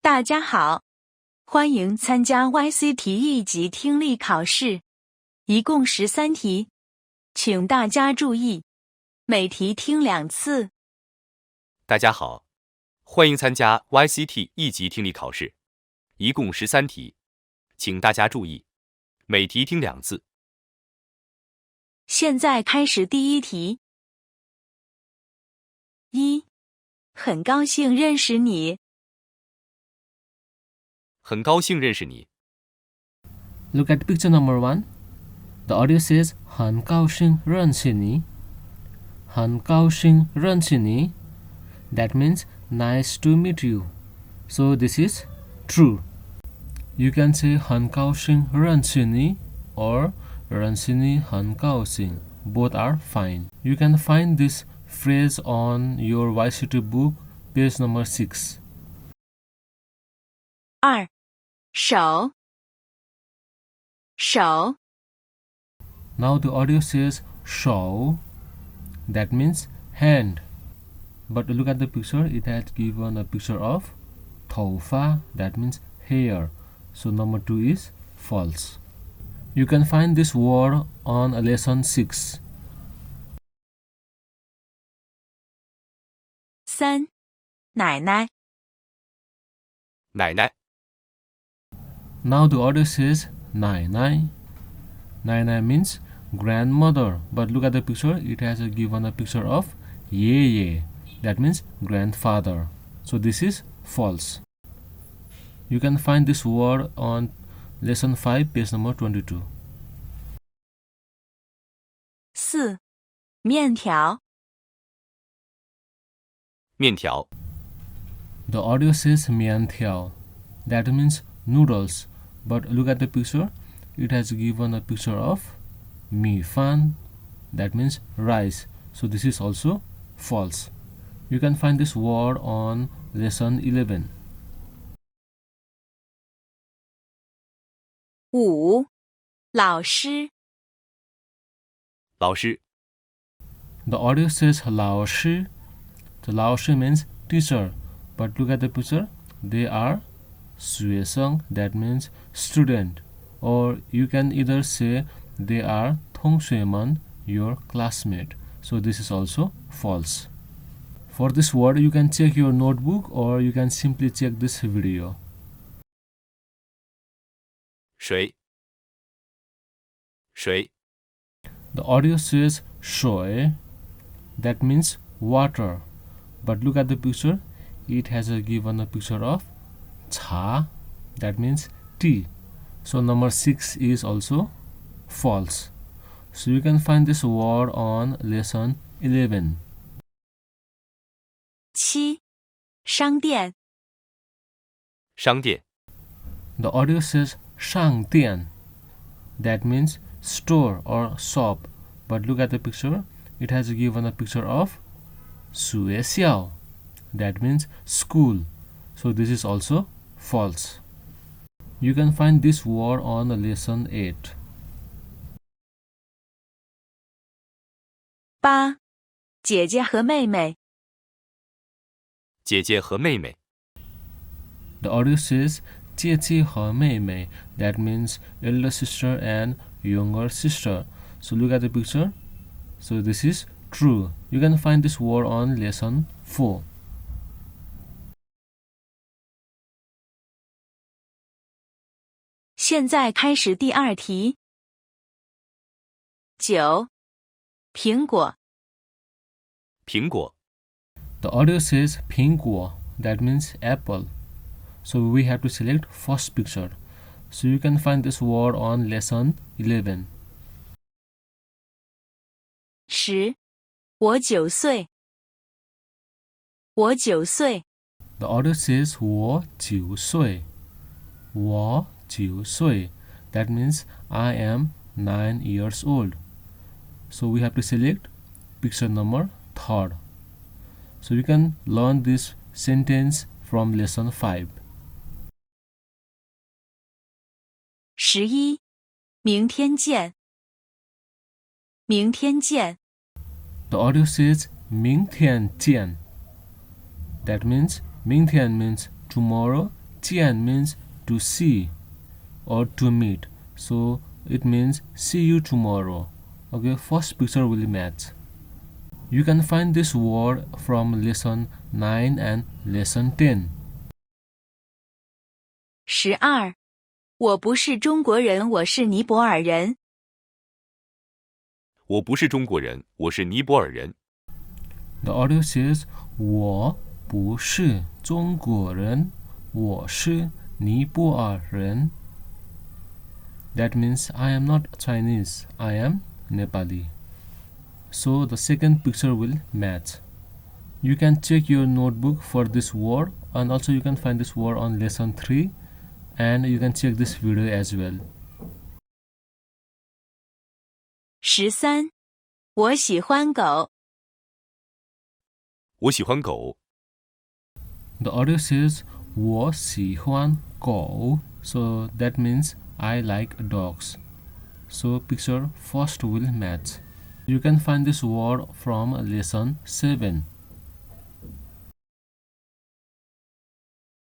大家好，欢迎参加 YCT 一级听力考试，一共13题，请大家注意，每题听2次。大家好，欢迎参加 YCT 一级听力考试，一共13题，请大家注意，每题听2次。现在开始第一题。1. 很高兴认识你。很高兴认识你。 Look at picture number 1. The audio says 很高兴认识你. 很高兴认识你. That means nice to meet you. So this is true. You can say 很高兴认识你 or 认识你很高兴. Both are fine. You can find this phrase on your YCT book, page number 6. 2. 手 Now the audio says 手. That means hand. But look at the picture. It has given a picture of 头发. That means hair. So number 2 is false. You can find this word on lesson 6. 3. 奶奶 奶奶 Now the audio says 奶奶. 奶奶 means grandmother. But look at the picture. It has given a picture of 爷爷. That means grandfather. So this is false. You can find this word on lesson 5, page number 22. 4. 面条 面条 The audio says 面条. That means noodles. But look at the picture. It has given a picture of 米饭. That means rice. So this is also false. You can find this word on lesson 11. 5. 老师 老师 The audio says 老师. The 老师 means teacher. But look at the picture. They are 学生. That means student. Or you can either say they are 同学们, your classmate. So this is also false. For this word, you can check your notebook or you can simply check this video. 水 The audio says 水. That means water. But look at the picture. It has given a picture of 차. That means tea. So number 6 is also false. So you can find this word on lesson 11. 7. 商店 商店 The audio says 商店. That means store or shop. But look at the picture. It has given a picture of 学校. That means school. So this is also false. You can find this word on lesson 8. 8. 姐姐和妹妹姐姐和妹妹 The audio says 姐姐和妹妹. That means elder sister and younger sister. So look at the picture. So this is true. You can find this word on lesson 4. 现在开始第2题。9. 苹果苹果 The audio says 苹果. That means apple. So we have to select first picture. So you can find this word on lesson 11. 10. 我9岁我9岁 The audio says 我9岁. 我9岁. That means I am 9 years old. So we have to select picture number 3rd. So you can learn this sentence from lesson 5. 11. 明天见明天见 The audio says 明天见. That means 明天 means tomorrow, 见 means to see or to meet. So it means see you tomorrow. Okay, first picture will match. You can find this word from lesson 9 and lesson 10. 12. 我不是中国人，我是尼泊尔人。我不是中国人，我是尼泊尔人。The audio says 我不是中国人，我是尼泊尔人。That means I am not Chinese, I am Nepali. So the second picture will match. You can check your notebook for this word, and also you can find this word on lesson 3, and you can check this video as well. 13. 我喜欢狗。我喜欢狗。The audio says 我喜欢狗, so that means I like dogs. So picture first will match. You can find this word from lesson 7.